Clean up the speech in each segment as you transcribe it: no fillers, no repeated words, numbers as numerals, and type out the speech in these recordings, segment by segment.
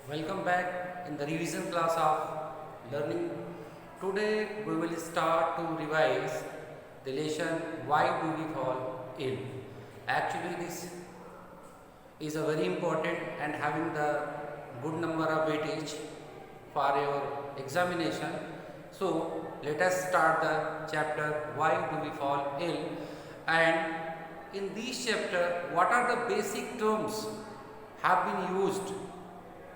Welcome back in the revision class of learning. Today we will start to revise the lesson why do we fall ill. Actually this is a very important and having the good number of weightage for your examination. So let us start the chapter why do we fall ill, and in this chapter what are the basic terms have been used.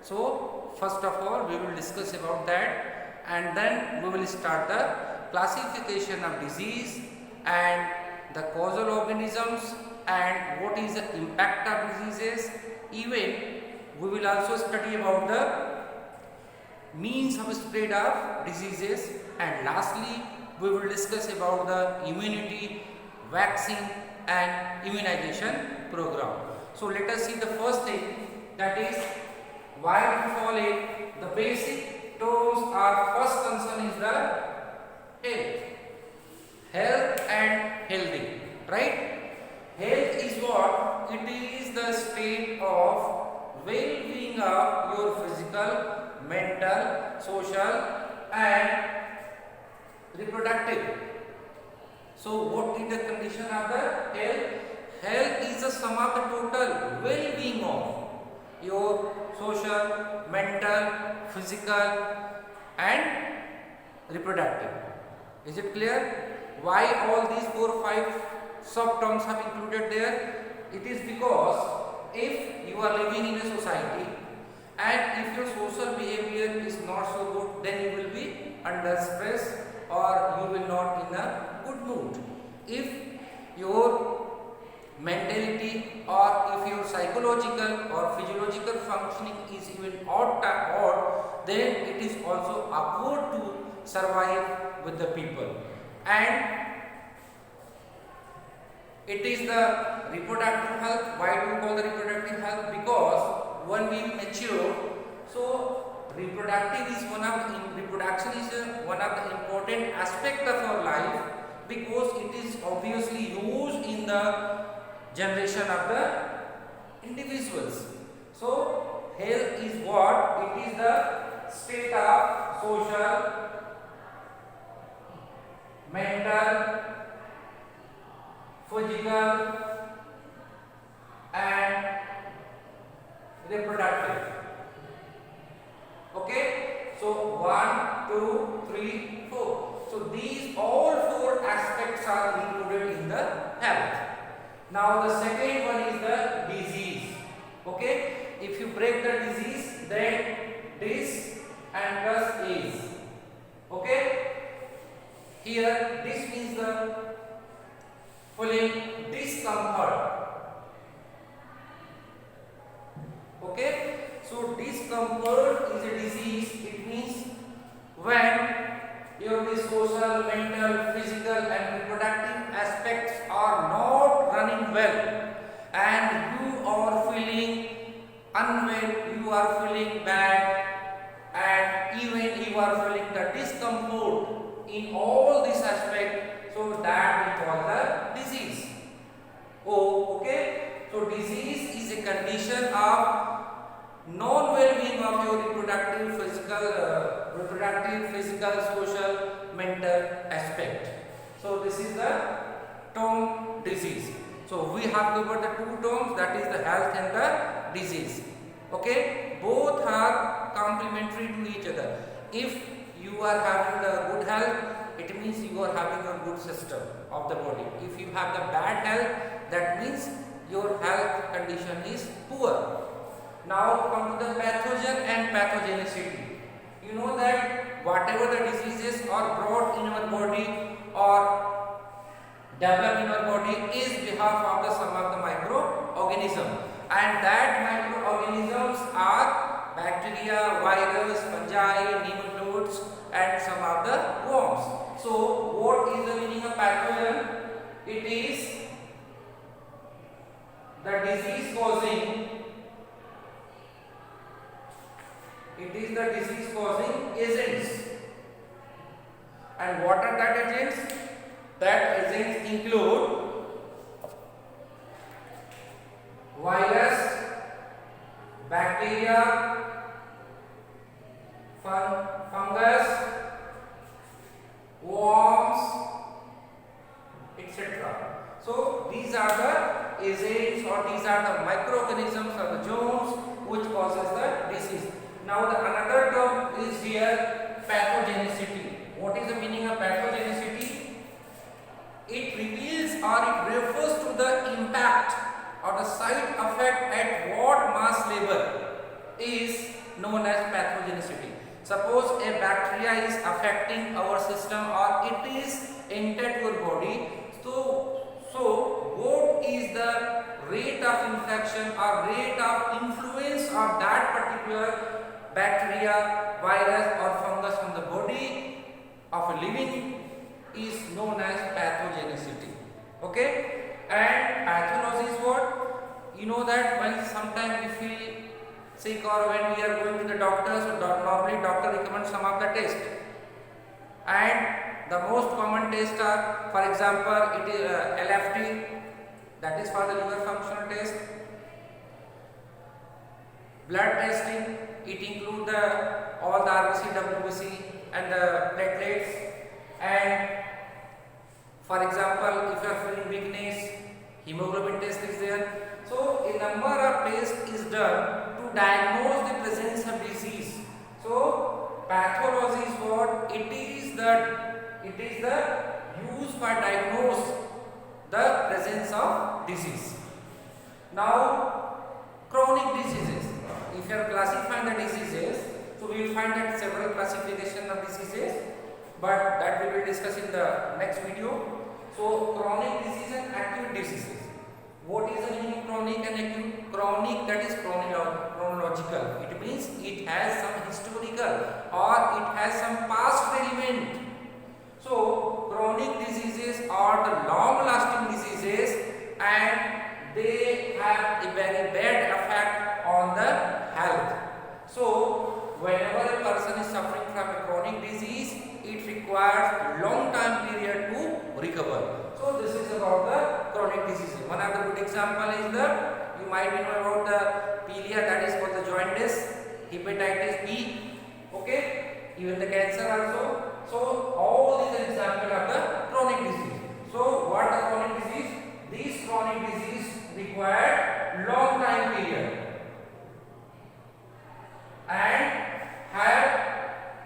So first of all we will discuss about that, and then we will start the classification of disease and the causal organisms and what is the impact of diseases. Even we will also study about the means of spread of diseases, and lastly we will discuss about the immunity, vaccine and immunization program. So let us see the first thing, that is why we fall ill. The basic terms are, first concern is the health and healthy, right? Health is what? It is the state of well-being of your physical, mental, social and reproductive. So what is the condition of the health? Health is the sum of the total well-being of your social, mental, physical and reproductive. Is it clear? Why all these 4-5 sub terms have included there? It is because if you are living in a society and if your social behavior is not so good, then you will be under stress or you will not in a good mood. If your mentality or if your psychological or physiological functioning is even odd, then it is also awkward to survive with the people. And it is the reproductive health. Why do we call the reproductive health? Because when we mature, so reproduction is one of the important aspect of our life, because it is obviously used in the generation of the individuals. So health is what? It is the state of social, mental, physical and reproductive. Okay, so 1, 2, 3, 4. So these all 4 aspects are included in the health. Now the second one is the disease. Okay, if you break the disease, then dis and plus is. Okay, here this means the feeling discomfort. Okay, so discomfort is a disease. It means when your social, mental, physical and reproductive aspects are not running well and you are feeling unwell, you are feeling bad and even you are feeling the discomfort in all these aspects, so that we call the disease. Oh, okay. So disease is a condition of non-well-being of your reproductive, physical, social, mental aspect. So this is the term disease. So we have covered the 2 terms, that is the health and the disease. Okay, both are complementary to each other. If you are having the good health, it means you are having a good system of the body. If you have the bad health, that means your health condition is poor. Now come to the pathogen and pathogenicity. You know that whatever the diseases are brought in our body or develop in our body is behalf of the some of the microorganisms, and that microorganisms are bacteria, virus, fungi, nematodes and some of the worms. So what is the meaning of pathogen? It is the disease causing agents. And what are that agents? That agents include virus, bacteria, are the microorganisms or the germs which causes the disease. Now the another term is here pathogenicity. What is the meaning of pathogenicity? It reveals or it refers to the impact or the side effect at what mass level is known as pathogenicity. Suppose a bacteria is affecting our system or it is entered your body. So what is the rate of infection or rate of influence of that particular bacteria, virus or fungus on the body of a living is known as pathogenicity. Okay? And pathology is what? You know that when sometimes we feel sick or when we are going to the doctor, so normally doctor recommends some of the tests. And the most common tests are, for example, it is LFT, that is for the liver functional test. Blood testing, it includes all the RBC, WBC and the platelets. And for example, if you are feeling weakness, hemoglobin test is there. So a number of tests is done to diagnose the presence of disease. So pathology is what? It is the use for diagnose the presence of disease. Now chronic diseases. If you are classifying the diseases, so we will find that several classification of diseases, but that we will discuss in the next video. So chronic disease and acute diseases. What is the meaning of chronic and acute? Chronic, that is chronological. It means it has some historical or it has some past element. So chronic diseases are the long lasting diseases and they have a very bad effect on the health. So whenever a person is suffering from a chronic disease, it requires long time period to recover. So this is about the chronic diseases. One of the good example is you might know about the pilia, that is called the jaundice, hepatitis B, okay, even the cancer also. So all these are example of the chronic disease. So what are chronic disease? These chronic disease require long time period and have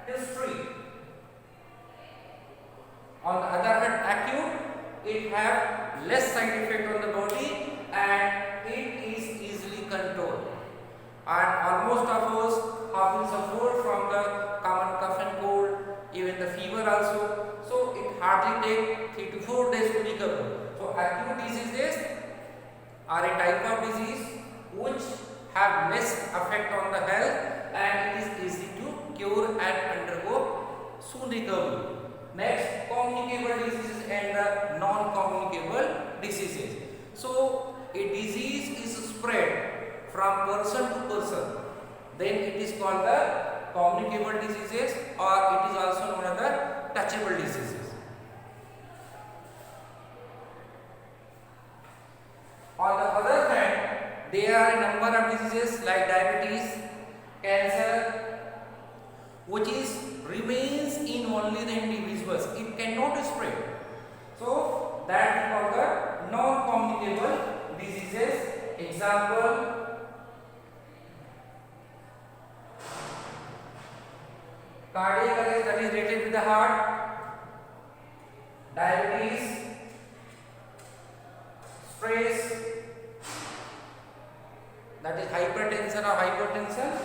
history. On the other hand, acute, it have less side effect on the body and it is easily controlled. And almost of us have been suffered from the common cough and cold, even the fever also. So it hardly takes 3 to 4 days to recover. So acute diseases are a type of disease which have less effect on the health and it is easy to cure and undergo soon recovery. Next, communicable diseases and the non-communicable diseases. So a disease is spread from person to person, then it is called the communicable diseases or it is also known as the touchable diseases. On the other hand, there are a number of diseases like diabetes, cancer, which remains in only the individuals. It cannot spread. So that is called the non-communicable diseases. Example, cardiac arrest, that is related with the heart, diabetes, stress, that is hypertension or hypertension.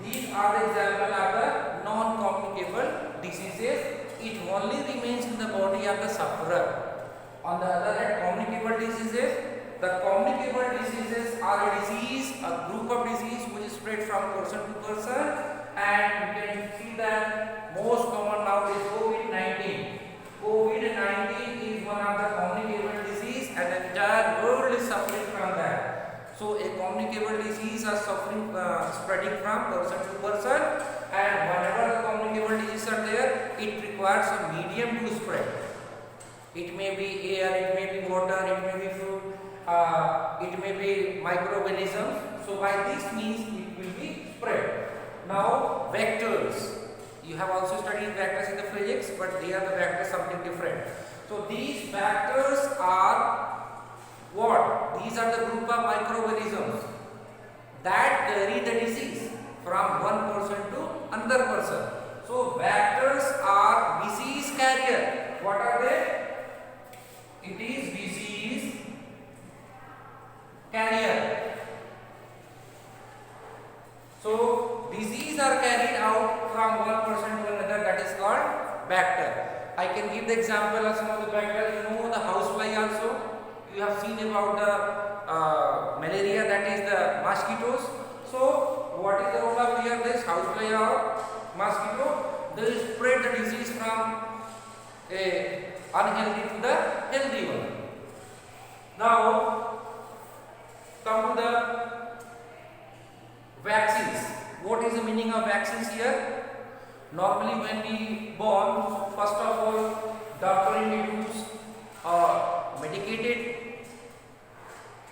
These are the example of the non-communicable diseases. It only remains in the body of the sufferer. On the other hand, communicable diseases. The communicable diseases are a disease, a group of disease which is spread from person to person, and you can see that most common now is COVID-19. COVID-19 is one of the communicable disease and the entire world is suffering from that. So a communicable disease are spreading from person to person, and whenever the communicable diseases are there, it requires a medium to spread. It may be air, it may be water, it may be food, it may be microorganisms. So by this means it will be spread. Now vectors. You have also studied vectors in the physics, but they are the vectors something different. So these vectors are what? These are the group of microorganisms that carry the disease from one person to another person. So vectors are disease carrier. What are they? It is disease carrier. So disease are carried out from one person to another, that is called vector. I can give the example of some of the vectors. You know the housefly also. You have seen about the malaria, that is the mosquitoes. So what is the role of here? This housefly or mosquito, they spread the disease from a unhealthy to the healthy one. Now come to the vaccines. What is the meaning of vaccines here? Normally when we born, first of all, doctor introduce medicated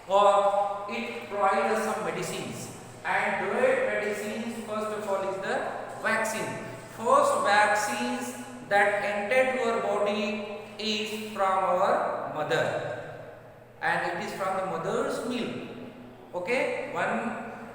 or it provides us some medicines, and those medicines first of all is the vaccine. First vaccines that enter to our body is from our mother, and it is from the mother's milk. Okay, when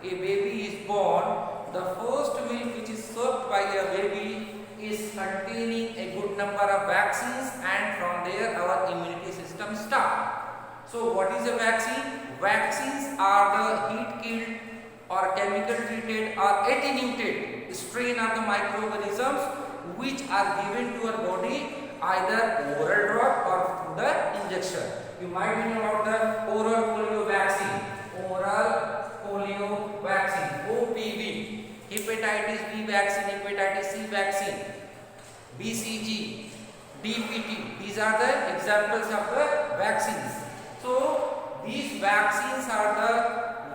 a baby is born, the first milk which is served by a baby is containing a good number of vaccines, and from there our immunity system starts. So what is a vaccine? Vaccines are the heat killed or chemical treated or attenuated strain of the microorganisms which are given to our body either oral drop or through the injection. You might know about the oral polio vaccine. Oral polio vaccine, OPV, hepatitis B vaccine, hepatitis C vaccine, BCG, DPT. These are the examples of the vaccines. So these vaccines are the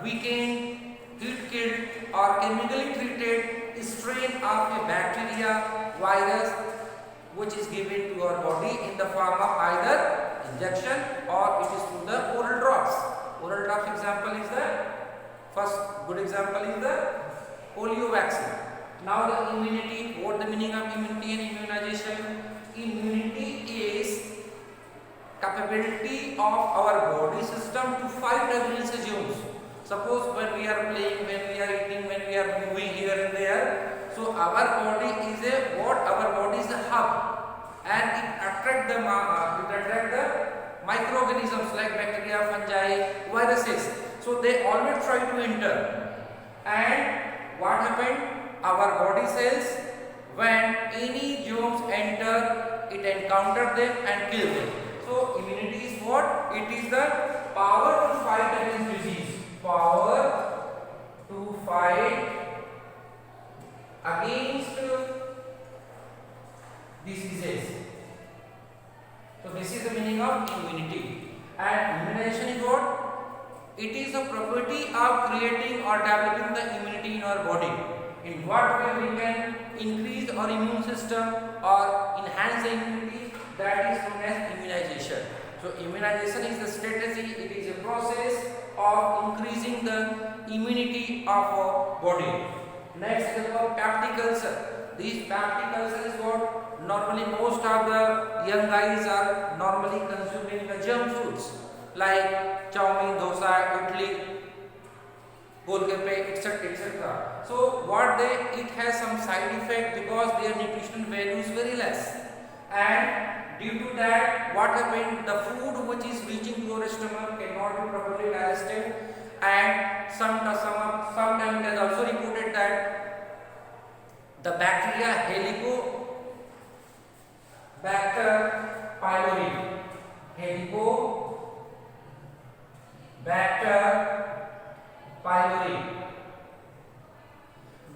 weakened, heat killed or chemically treated strain of a bacteria, virus which is given to our body in the form of either injection or it is through the oral drops. Oral drops example is the first good example is the polio vaccine. Now the immunity. What the meaning of immunity and immunization? Immunity is capability of our body system to fight against germs. Suppose when we are playing, when we are eating, when we are moving here and there, so our body is a what? Our body is a hub, and it attract the microorganisms like bacteria, fungi, viruses. So they always try to enter. And what happened? Our body cells, when any germs enter, it encounter them and kill them. So immunity is what? It is the power to fight against disease. Power to fight against diseases. So this is the meaning of immunity. And immunization is what? It is a property of creating or developing the immunity in our body. In what way we can increase our immune system or enhance the immunity? That is known as immunization. So immunization is the strategy, it is a process of increasing the immunity of our body. Next is about peptic ulcer. This peptic ulcer is what? Normally most of the young guys are normally consuming the junk foods like chow mein, dosa, idli, golgappe, etc., etc. So what it has some side effect because their nutritional value is very less, and due to that what happened, the food which is reaching to your stomach cannot be properly digested, and sometimes it is also reported that the bacteria Helicobacter pylori,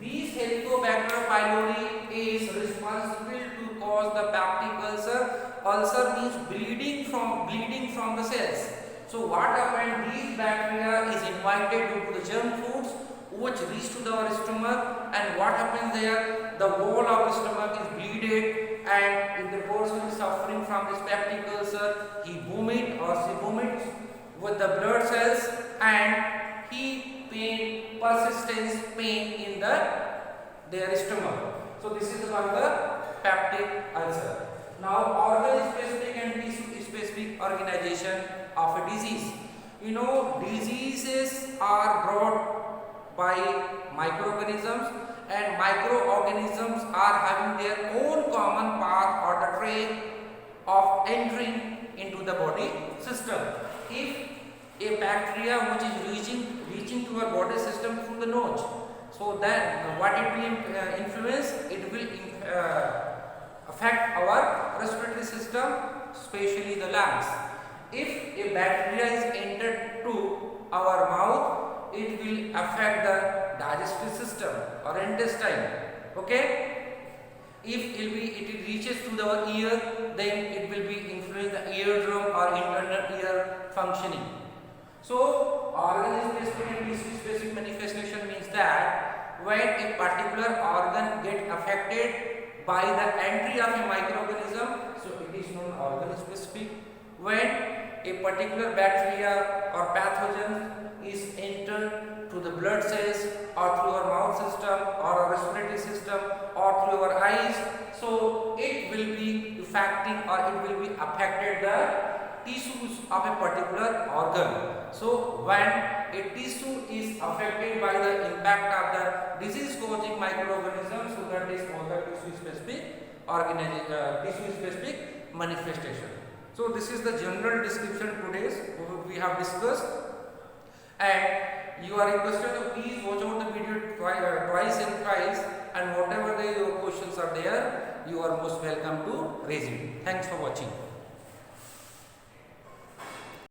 These Helicobacter pylori is responsible to cause the peptic ulcer. Ulcer means bleeding from the cells. So what happened? These bacteria is invited due to the germ foods which reach to our stomach, and what happens there? The wall of the stomach is bleeded, and if the person is suffering from this peptic ulcer, he vomits with the blood cells, and he persistence pain in their stomach. So this is called the peptic ulcer. Now organ specific and tissue specific organization of a disease. You know, diseases are brought by microorganisms, and microorganisms are having their own common path or the train of entering into the body system. If a bacteria which is reaching to our body system through the nose, so then what it will influence, it will affect our respiratory system, especially the lungs. If a bacteria is entered to our mouth, it will affect the digestive system or intestine. Okay. If it reaches to our ear, then it will be influence the eardrum or internal ear functioning. So, organ-specific and tissue-specific manifestation means that when a particular organ get affected by the entry of a microorganism, so it is known organ-specific. When a particular bacteria or pathogen is entered to the blood cells or through our mouth system or our respiratory system or through our eyes, so it will be affecting or it will be affected the tissues of a particular organ. So when a tissue is affected by the impact of the disease causing microorganism, so that is called the tissue specific manifestation. So this is the general description today's we have discussed, and you are requested to please watch out the video twice and thrice, and whatever your questions are there, you are most welcome to raise it. Thanks for watching.